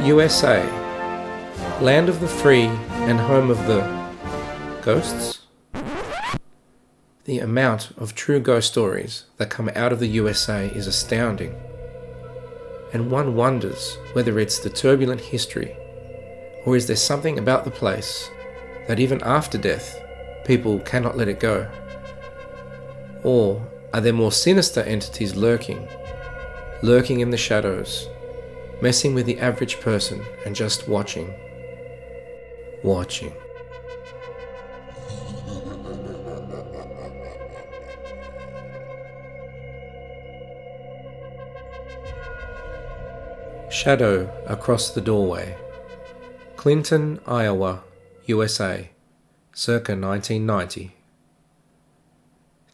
USA, land of the free and home of the ghosts? The amount of true ghost stories that come out of the USA is astounding, and one wonders whether it's the turbulent history, or is there something about the place that even after death, people cannot let it go? Or are there more sinister entities lurking in the shadows, messing with the average person and just watching? Shadow across the doorway. Clinton, Iowa, USA, circa 1990.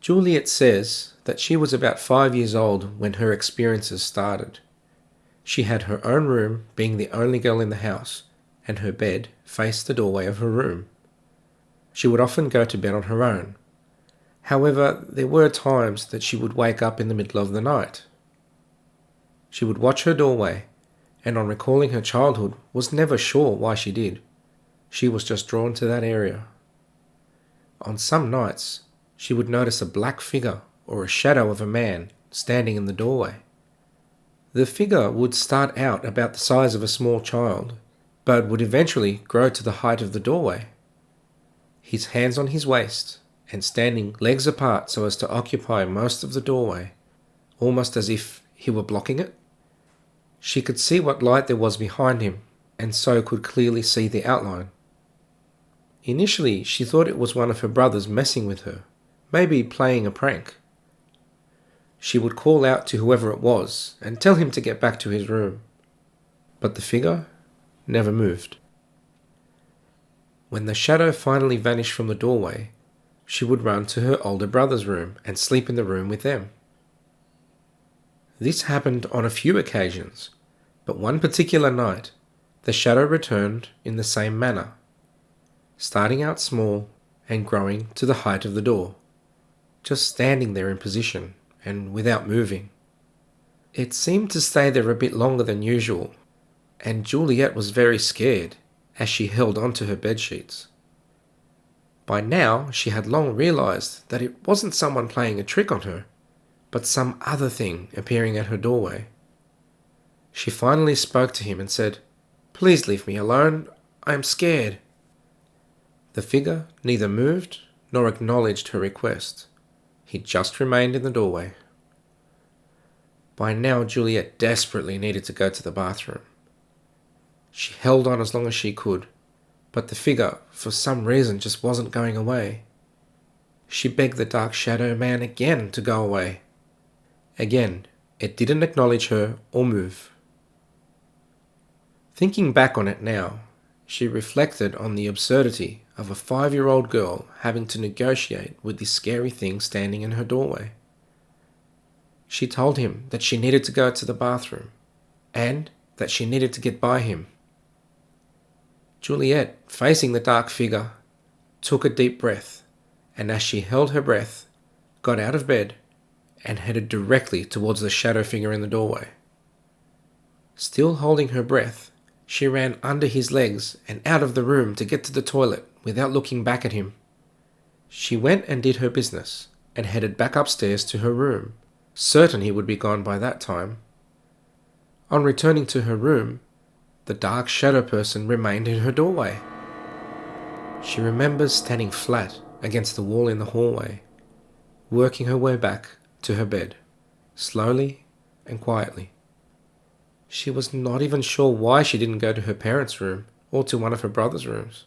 Juliet says that she was about 5 years old when her experiences started. She had her own room, being the only girl in the house, and her bed faced the doorway of her room. She would often go to bed on her own. However, there were times that she would wake up in the middle of the night. She would watch her doorway, and on recalling her childhood, was never sure why she did. She was just drawn to that area. On some nights, she would notice a black figure or a shadow of a man standing in the doorway. The figure would start out about the size of a small child, but would eventually grow to the height of the doorway. His hands on his waist, and standing legs apart so as to occupy most of the doorway, almost as if he were blocking it. She could see what light there was behind him, and so could clearly see the outline. Initially, she thought it was one of her brothers messing with her, maybe playing a prank. She would call out to whoever it was and tell him to get back to his room. But the figure never moved. When the shadow finally vanished from the doorway, she would run to her older brother's room and sleep in the room with them. This happened on a few occasions, but one particular night, the shadow returned in the same manner, starting out small and growing to the height of the door, just standing there in position and without moving. It seemed to stay there a bit longer than usual, and Juliet was very scared as she held onto her bedsheets. By now, she had long realized that it wasn't someone playing a trick on her, but some other thing appearing at her doorway. She finally spoke to him and said, "Please leave me alone, I am scared." The figure neither moved nor acknowledged her request. He just remained in the doorway. By now, Juliet desperately needed to go to the bathroom. She held on as long as she could, but the figure, for some reason, just wasn't going away. She begged the dark shadow man again to go away. Again, it didn't acknowledge her or move. Thinking back on it now, she reflected on the absurdity of a 5-year-old girl having to negotiate with this scary thing standing in her doorway. She told him that she needed to go to the bathroom, and that she needed to get by him. Juliet, facing the dark figure, took a deep breath, and as she held her breath, got out of bed and headed directly towards the shadow figure in the doorway. Still holding her breath, she ran under his legs and out of the room to get to the toilet without looking back at him. She went and did her business and headed back upstairs to her room, certain he would be gone by that time. On returning to her room, the dark shadow person remained in her doorway. She remembers standing flat against the wall in the hallway, working her way back to her bed, slowly and quietly. She was not even sure why she didn't go to her parents' room or to one of her brother's rooms.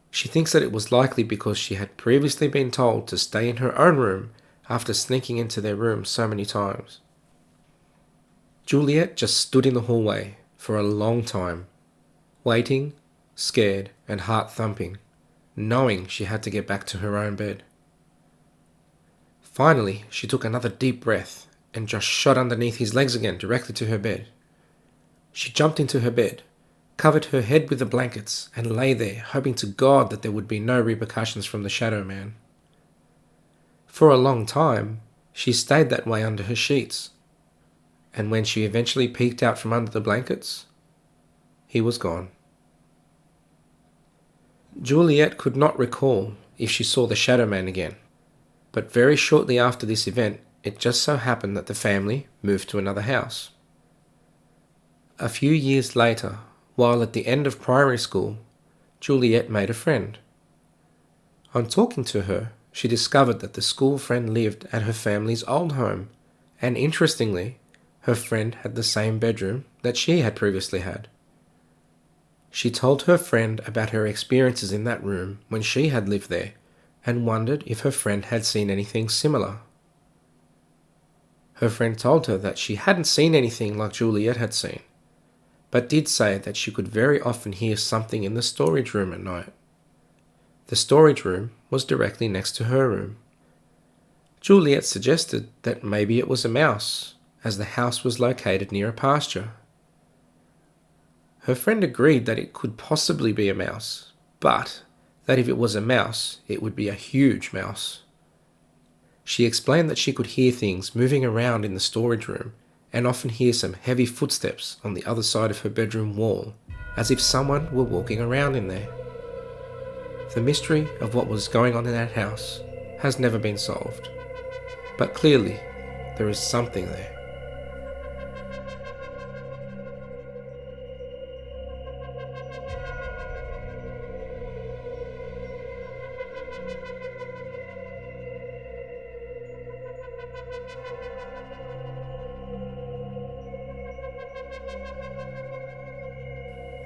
She thinks that it was likely because she had previously been told to stay in her own room after sneaking into their room so many times. Juliet just stood in the hallway for a long time, waiting, scared and heart thumping, knowing she had to get back to her own bed. Finally, she took another deep breath and just shot underneath his legs again directly to her bed. She jumped into her bed, covered her head with the blankets, and lay there, hoping to God that there would be no repercussions from the shadow man. For a long time, she stayed that way under her sheets, and when she eventually peeked out from under the blankets, he was gone. Juliet could not recall if she saw the Shadow Man again, but very shortly after this event, it just so happened that the family moved to another house. A few years later, while at the end of primary school, Juliet made a friend. On talking to her, she discovered that the school friend lived at her family's old home, and interestingly, her friend had the same bedroom that she had previously had. She told her friend about her experiences in that room when she had lived there, and wondered if her friend had seen anything similar. Her friend told her that she hadn't seen anything like Juliet had seen, but did say that she could very often hear something in the storage room at night. The storage room was directly next to her room. Juliet suggested that maybe it was a mouse, as the house was located near a pasture. Her friend agreed that it could possibly be a mouse, but that if it was a mouse, it would be a huge mouse. She explained that she could hear things moving around in the storage room and often hear some heavy footsteps on the other side of her bedroom wall, as if someone were walking around in there. The mystery of what was going on in that house has never been solved, but clearly there is something there.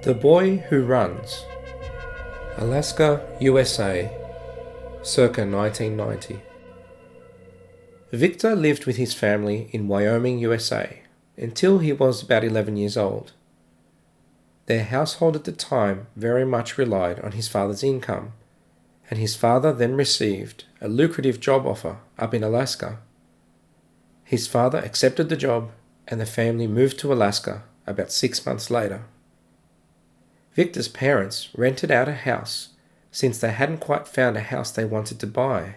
The Boy Who Runs, Alaska, USA, circa 1990. Victor lived with his family in Wyoming, USA, until he was about 11 years old. Their household at the time very much relied on his father's income, and his father then received a lucrative job offer up in Alaska. His father accepted the job, and the family moved to Alaska about 6 months later. Victor's parents rented out a house since they hadn't quite found a house they wanted to buy,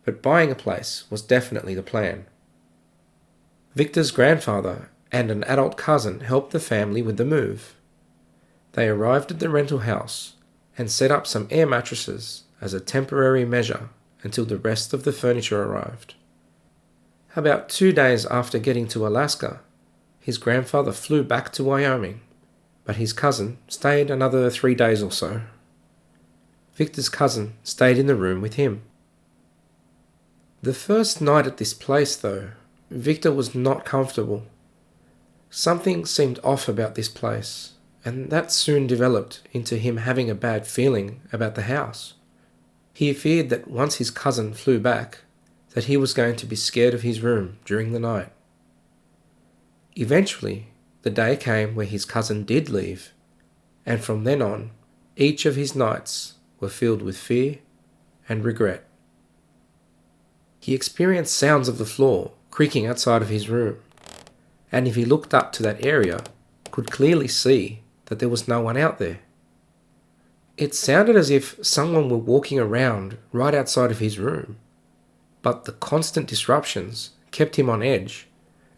but buying a place was definitely the plan. Victor's grandfather and an adult cousin helped the family with the move. They arrived at the rental house and set up some air mattresses as a temporary measure until the rest of the furniture arrived. About 2 days after getting to Alaska, his grandfather flew back to Wyoming, but his cousin stayed another 3 days or so. Victor's cousin stayed in the room with him. The first night at this place, though, Victor was not comfortable. Something seemed off about this place, and that soon developed into him having a bad feeling about the house. He feared that once his cousin flew back, that he was going to be scared of his room during the night. Eventually, the day came where his cousin did leave, and from then on, each of his nights were filled with fear and regret. He experienced sounds of the floor creaking outside of his room, and if he looked up to that area, could clearly see that there was no one out there. It sounded as if someone were walking around right outside of his room, but the constant disruptions kept him on edge,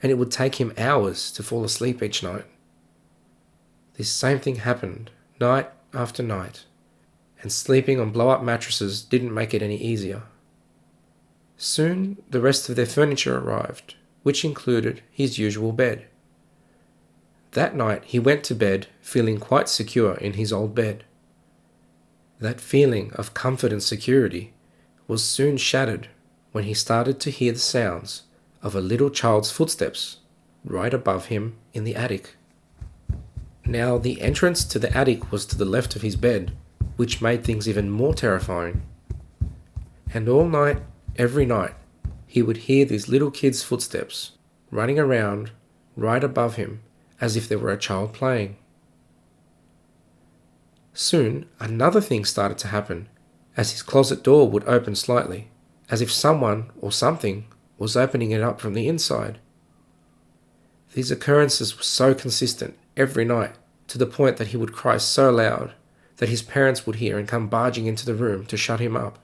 and it would take him hours to fall asleep each night. This same thing happened night after night, and sleeping on blow-up mattresses didn't make it any easier. Soon, the rest of their furniture arrived, which included his usual bed. That night, he went to bed feeling quite secure in his old bed. That feeling of comfort and security was soon shattered when he started to hear the sounds of a little child's footsteps right above him in the attic. Now, the entrance to the attic was to the left of his bed, which made things even more terrifying. And all night, every night, he would hear these little kids' footsteps running around right above him as if there were a child playing. Soon, another thing started to happen, as his closet door would open slightly, as if someone or something was opening it up from the inside. These occurrences were so consistent every night, to the point that he would cry so loud that his parents would hear and come barging into the room to shut him up.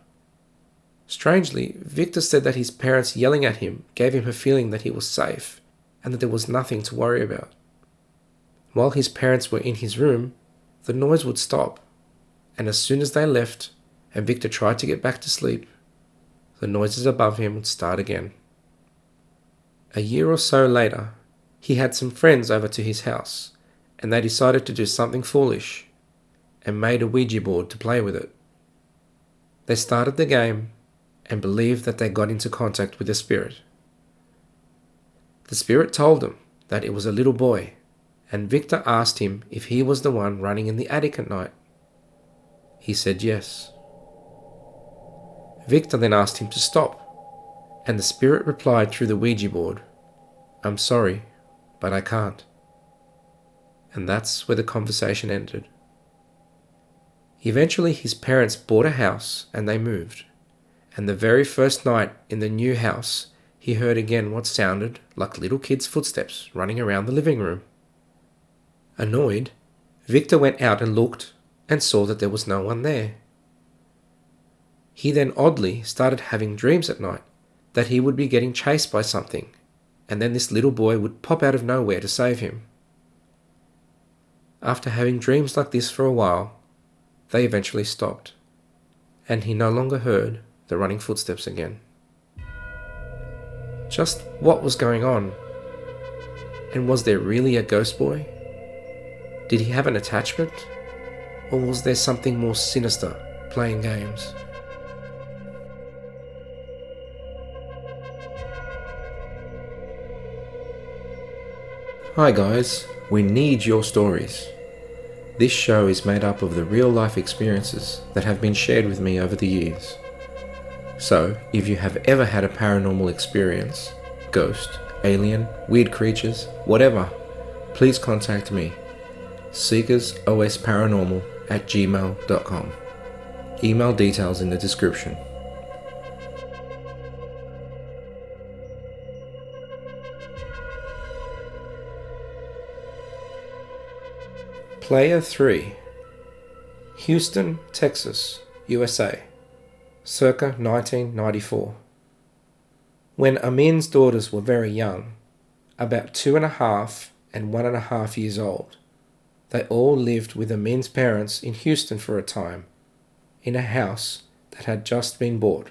Strangely, Victor said that his parents yelling at him gave him a feeling that he was safe and that there was nothing to worry about. While his parents were in his room, the noise would stop, and as soon as they left and Victor tried to get back to sleep, the noises above him would start again. A year or so later, he had some friends over to his house, and they decided to do something foolish and made a Ouija board to play with it. They started the game and believed that they got into contact with a spirit. The spirit told them that it was a little boy, and Victor asked him if he was the one running in the attic at night. He said yes. Victor then asked him to stop, and the spirit replied through the Ouija board, "I'm sorry, but I can't." And that's where the conversation ended. Eventually his parents bought a house and they moved, and the very first night in the new house he heard again what sounded like little kids' footsteps running around the living room. Annoyed, Victor went out and looked and saw that there was no one there. He then oddly started having dreams at night that he would be getting chased by something, and then this little boy would pop out of nowhere to save him. After having dreams like this for a while, they eventually stopped, and he no longer heard the running footsteps again. Just what was going on? And was there really a ghost boy? Did he have an attachment? Or was there something more sinister playing games? Hi guys, we need your stories. This show is made up of the real-life experiences that have been shared with me over the years. So, if you have ever had a paranormal experience, ghost, alien, weird creatures, whatever, please contact me, seekersosparanormal@gmail.com. Email details in the description. Player 3. Houston, Texas, USA, circa 1994. When Amin's daughters were very young, about 2.5 and 1.5 years old, they all lived with Amin's parents in Houston for a time, in a house that had just been bought.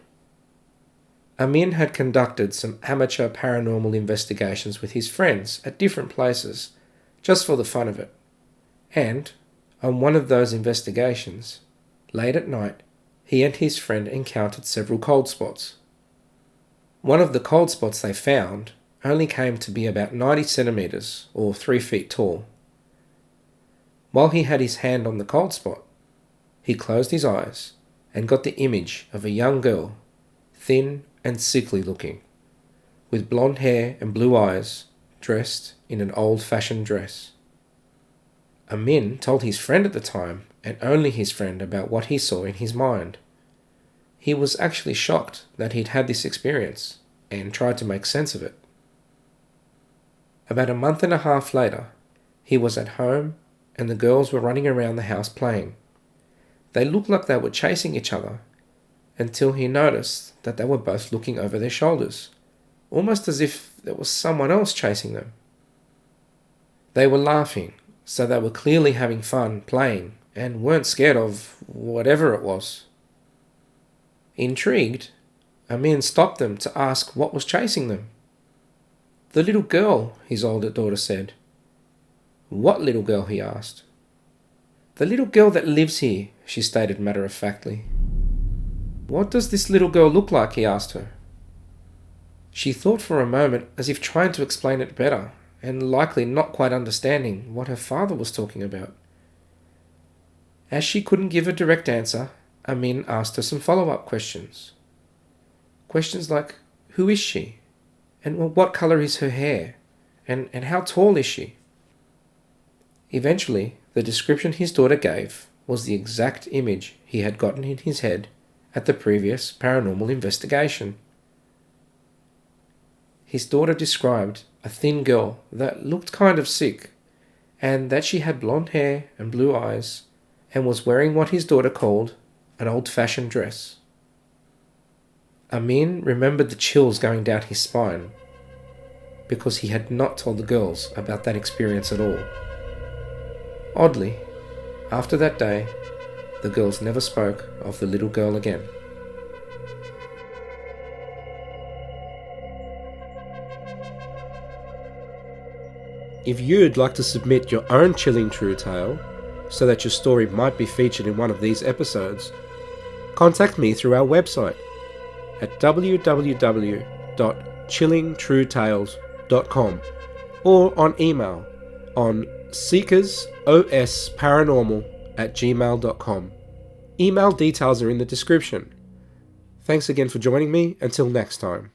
Amin had conducted some amateur paranormal investigations with his friends at different places, just for the fun of it. And, on one of those investigations, late at night, he and his friend encountered several cold spots. One of the cold spots they found only came to be about 90 centimeters or 3 feet tall. While he had his hand on the cold spot, he closed his eyes and got the image of a young girl, thin and sickly looking, with blonde hair and blue eyes, dressed in an old-fashioned dress. Amin told his friend at the time, and only his friend, about what he saw in his mind. He was actually shocked that he'd had this experience, and tried to make sense of it. About a month and a half later, he was at home, and the girls were running around the house playing. They looked like they were chasing each other, until he noticed that they were both looking over their shoulders, almost as if there was someone else chasing them. They were laughing, so they were clearly having fun playing and weren't scared of whatever it was. Intrigued, Amin stopped them to ask what was chasing them. "The little girl," his older daughter said. "What little girl?" he asked. "The little girl that lives here," she stated matter-of-factly. "What does this little girl look like?" he asked her. She thought for a moment, as if trying to explain it better, and likely not quite understanding what her father was talking about. As she couldn't give a direct answer, Amin asked her some follow-up questions. Questions like, who is she? And what colour is her hair? And how tall is she? Eventually, the description his daughter gave was the exact image he had gotten in his head at the previous paranormal investigation. His daughter described a thin girl that looked kind of sick, and that she had blonde hair and blue eyes, and was wearing what his daughter called an old-fashioned dress. Amin remembered the chills going down his spine, because he had not told the girls about that experience at all. Oddly, after that day, the girls never spoke of the little girl again. If you'd like to submit your own chilling true tale, so that your story might be featured in one of these episodes, contact me through our website at www.chillingtruetales.com or on email on seekersosparanormal@gmail.com. Email details are in the description. Thanks again for joining me. Until next time.